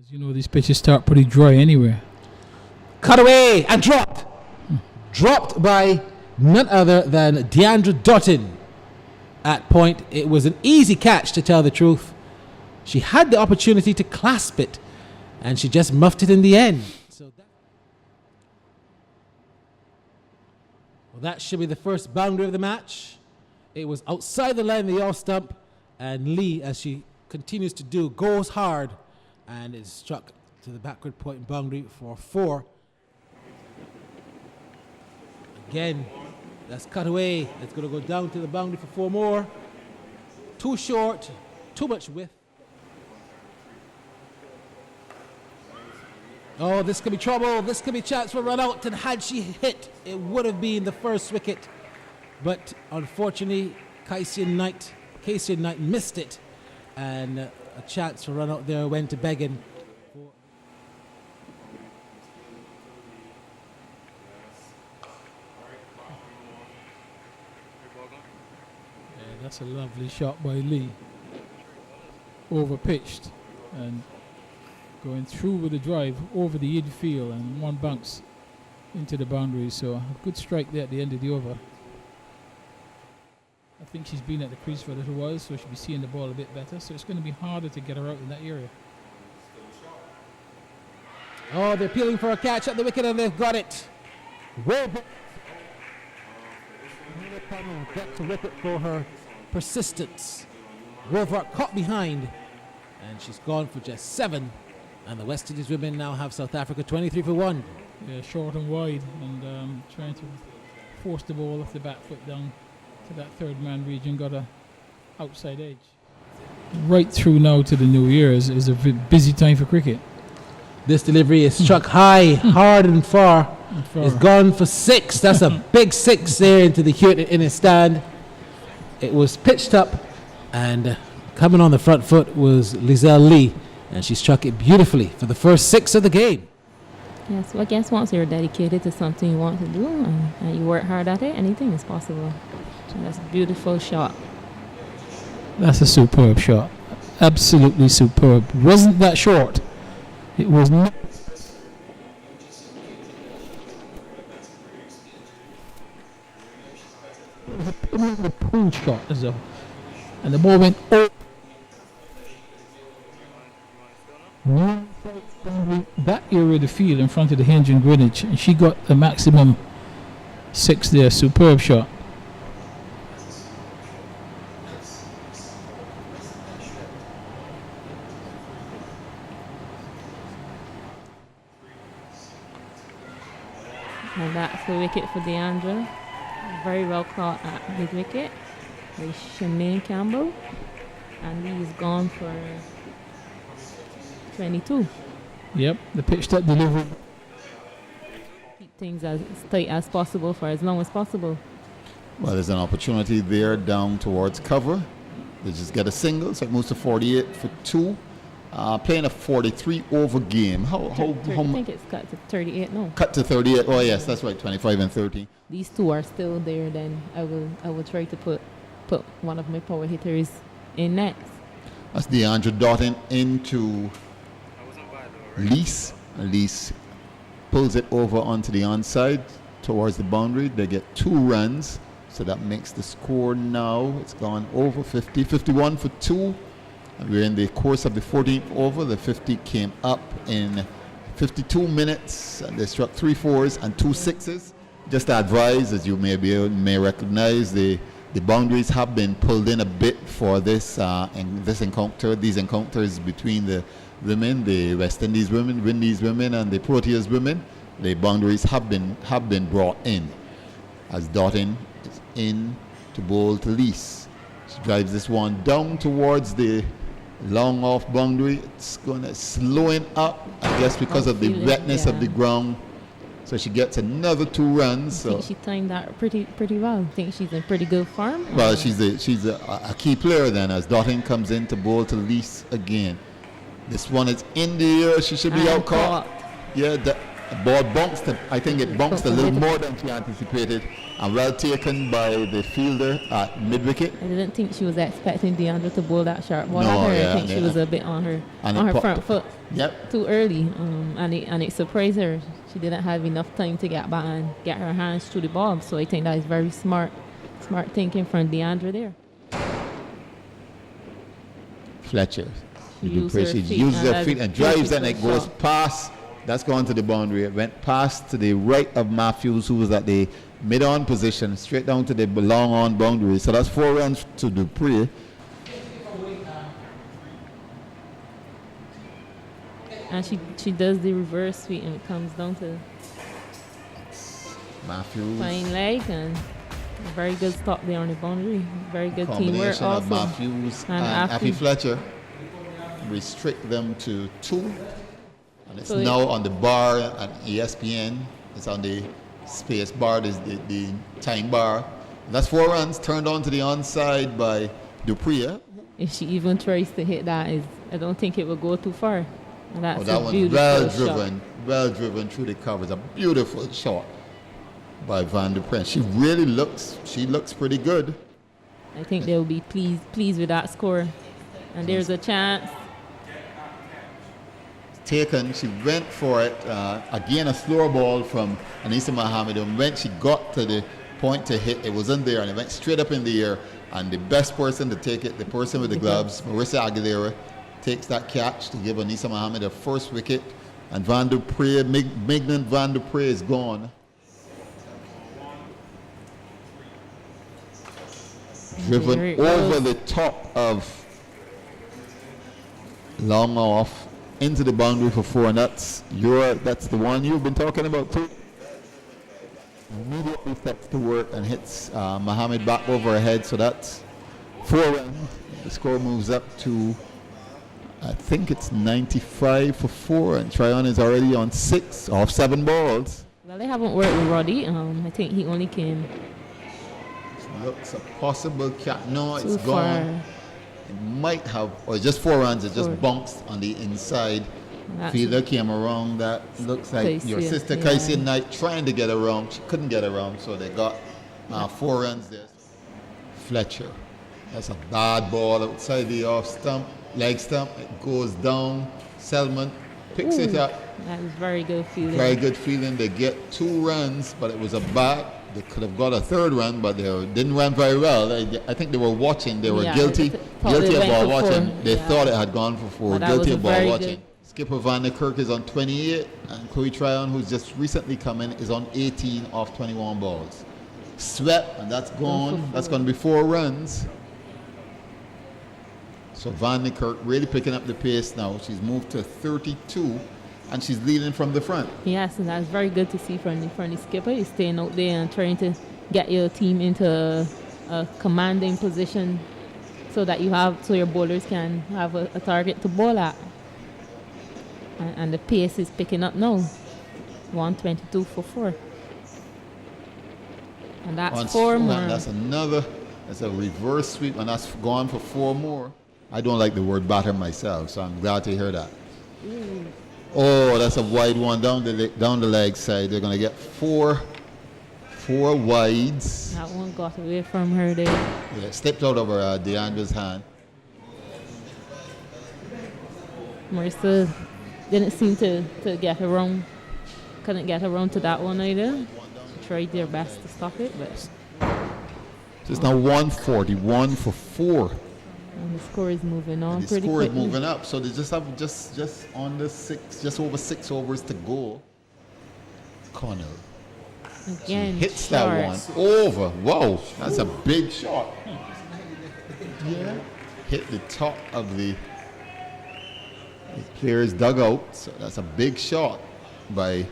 As you know, these pitches start pretty dry anyway. Cut away and dropped. Dropped by none other than Deandra Dottin. At point, it was an easy catch, to tell the truth. She had the opportunity to clasp it, and she just muffed it in the end. That should be the first boundary of the match. It was outside the line of the off stump, and Lee, as she continues to do, goes hard and is struck to the backward point boundary for 4. Again, that's cut away. It's going to go down to the boundary for 4 more. Too short, too much width. Oh, this could be trouble. This could be a chance for a run out. And had she hit, it would have been the first wicket. But unfortunately, Casey Knight missed it. And a chance for a run out there went to Began. Yeah, that's a lovely shot by Lee. Over-pitched. And going through with the drive over the infield and one bounce into the boundary. So a good strike there at the end of the over. I think she's been at the crease for a little while, so she'll be seeing the ball a bit better. So it's going to be harder to get her out in that area. Oh, they're peeling for a catch at the wicket, and they've got it. Well, gets a wicket for her persistence. Rovart caught behind, and she's gone for just 7. And the West Indies women now have South Africa 23 for 1. Yeah, short and wide, and trying to force the ball off the back foot down to that third man region. Got a outside edge. Right through now to the new year is a busy time for cricket. This delivery is struck high, hard and far. It's gone for 6. That's a big 6 there into the Hewitt in his stand. It was pitched up, and coming on the front foot was Lizelle Lee. And she struck it beautifully for the first 6 of the game. Yes, well, I guess once you're dedicated to something you want to do and you work hard at it, anything is possible. So that's a beautiful shot. That's a superb shot. Absolutely superb. Wasn't that short. It was not. It was a pull shot as well. And the ball went over. That area of the field in front of the hinge in Greenwich, and she got the maximum 6 there. Superb shot. And that's the wicket for Deandra. Very well caught at his wicket by Shemaine Campbell, and he's gone for 22. Yep, the pitch that delivery. Keep things as tight as possible for as long as possible. Well, there's an opportunity there down towards cover. They just get a single, so it moves to 48 for 2. Playing a 43 over game. How I think it's cut to 38 now. Cut to 38. Oh yes, that's right. 25 and 13. These 2 are still there. Then I will try to put one of my power hitters in next. That's Deandra Dottin into Lease. Lease pulls it over onto the onside towards the boundary. They get 2 runs, so that makes the score now. It's gone over 50, 51 for 2. And we're in the course of the 14th over. The 50 came up in 52 minutes, and they struck 3 4s and 2 6s. Just to advise, as you may recognize, the boundaries have been pulled in a bit for this encounter. These encounters between the women, the West Indies women, Windies women, and the Proteas women, the boundaries have been brought in. As Dottin is in to bowl to Lease. She drives this one down towards the long off boundary. It's going to slowing up, I guess, because of the wetness of the ground. So she gets another 2 runs. I think she timed that pretty well. I think she's in pretty good form. Well, she's a key player then, as Dottin comes in to bowl to Lease again. This one is in the air. She should be out caught. Yeah, The ball bounced. I think it bounced a little more than she anticipated, and well taken by the fielder at mid wicket. I didn't think she was expecting Deandra to bowl that sharp ball No, at her. yeah, I think she was a bit on her front foot Yep. too early, and it surprised her. She didn't have enough time to get back and get her hands through the ball. So I think that is very smart thinking from Deandra there. Fletcher. She uses her feet and drives, and it goes past. That's gone to the boundary. It went past to the right of Matthews, who was at the mid-on position, straight down to the long-on boundary. So that's 4 runs to Dupree. And she does the reverse sweep, and it comes down to Matthews. fine leg and a very good stop there on the boundary. Very good teamwork Combination also. of Matthews and Affy Fletcher. Restrict them to 2. And it's So now on the bar at ESPN. It's on the space bar, the time bar. And that's 4 runs turned on to the onside by Dupree. If she even tries to hit that, I don't think it will go too far. And that's that a one beautiful shot. well driven through the covers. A beautiful shot by Van der Prince. She looks pretty good. I think they'll be pleased with that score. And there's a chance. Taken, she went for it. Again, a slower ball from Anisa Mohammed. And when she got to the point to hit, it wasn't there, and it went straight up in the air. And the best person to take it, the person with the gloves, Marissa Aguilera, takes that catch to give Anisa Mohammed her first wicket. And Van der Prie, Mignon Van der Prie is gone. Driven over the top of long off into the boundary for 4, and that's the one you've been talking about too. Immediately sets to work and hits Mohammed back over her head, so that's 4 runs. The score moves up to, I think it's 95 for 4, and Tryon is already on 6 off 7 balls. Well, they haven't worked with Roddy. I think he only came. Looks a possible catch. No, it's too far. gone. It might have, or just 4 runs. It just bounced on the inside. Fielder came around. That looks like your sister Kaisi Knight trying to get around. She couldn't get around, so they got 4 runs there. Fletcher. That's a bad ball outside the off stump, leg stump. It goes down. Selman picks it up. That was very good feeling. Very good feeling. They get 2 runs, but it was a bat. They could have got a 3rd run, but they didn't run very well. I think they were watching. They were guilty of ball watching. They thought it had gone for 4. Guilty of ball watching. Skipper Van Niekerk is on 28, and Chloe Tryon, who's just recently come in, is on 18 off 21 balls. Swept, and that's gone. That's going to be 4 runs. So Van Niekerk really picking up the pace now. She's moved to 32. And she's leading from the front. Yes, and that's very good to see from the skipper. He's staying out there and trying to get your team into a commanding position so that your bowlers can have a target to bowl at. And the pace is picking up now. 122 for 4. And that's 4 more. That's a reverse sweep, and that's gone for 4 more. I don't like the word batter myself, so I'm glad to hear that. Oh, that's a wide one down the leg side. They're going to get 4 wides. That one got away from her there. Yeah, stepped out of her Deandra's hand. Marissa didn't seem to get around. Couldn't get around to that one either. She tried their best to stop it, but just now 141 for 4. And the score is moving on pretty quickly. The score is moving up, so they just have just on the 6, just over 6 overs to go. Connell again hits that one over. Whoa, that's a big shot. Yeah, hit the top of the player's dugout. So that's a big shot by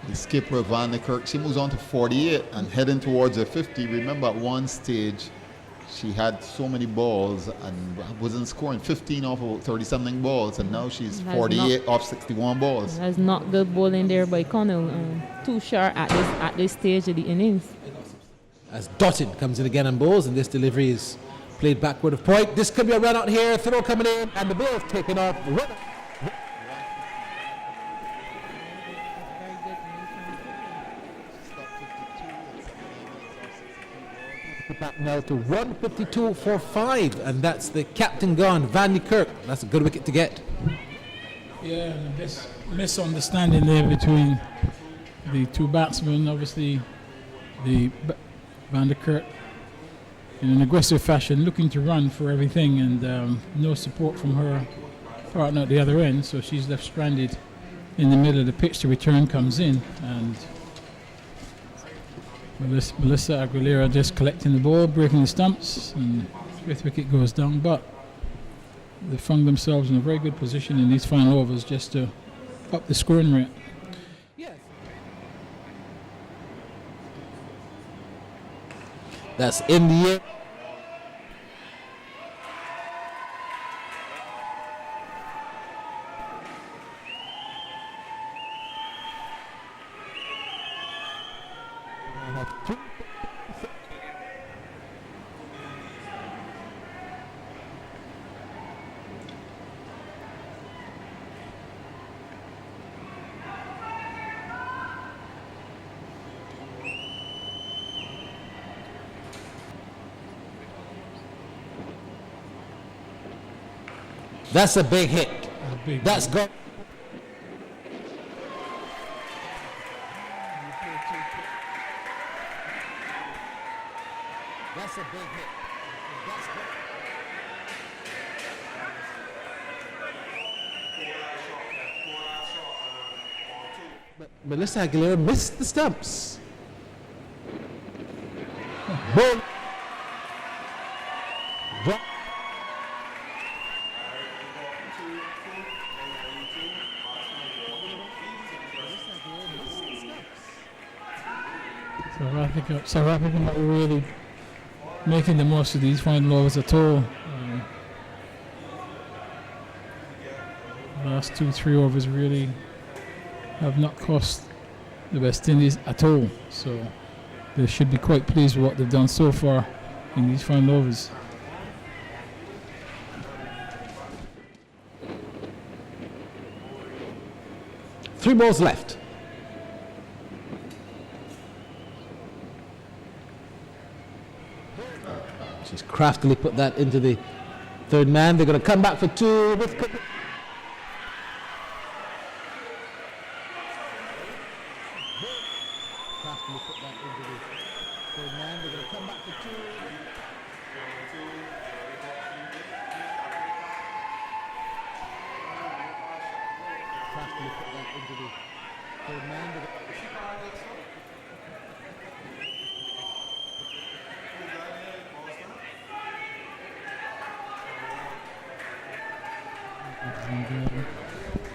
the skipper Van Niekerk. She moves on to 48 and heading towards her 50. Remember, at one stage she had so many balls and wasn't scoring 15 off of 30-something balls, and now she's 48 off 61 balls. That's not good bowling there by Connell. Too sharp at this stage of the innings. As Dottin comes in again and bowls, and this delivery is played backward of point. This could be a run out here. Throw coming in, and the ball's taken off. Now to 152 for 5, and that's the captain gone, Van Niekerk. That's a good wicket to get. Yeah, and this misunderstanding there between the two batsmen. Obviously, Van der Kurt in an aggressive fashion, looking to run for everything, and no support from her partner at the other end, so she's left stranded in the middle of the pitch. The return comes in, and Melissa Aguilera just collecting the ball, breaking the stumps, and fifth wicket goes down. But they found themselves in a very good position in these final overs just to up the scoring rate. Yes. That's in the air. That's a big hit. That's good. That's a big hit. That's good. But Melissa Aguilera missed the stumps. Ball. Drop. South Africa not really making the most of these final overs at all. Last 2-3 overs really have not cost the West Indies at all, so they should be quite pleased with what they've done so far in these final overs. Three balls left. She's craftily put that into the third man. They're going to come back for two. Craftily put that into the third man. They're going to come back for two. Craftily put that into the third man.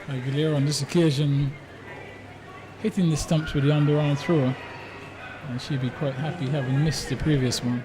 Aguilera on this occasion hitting the stumps with the underarm thrower, and she'd be quite happy having missed the previous one.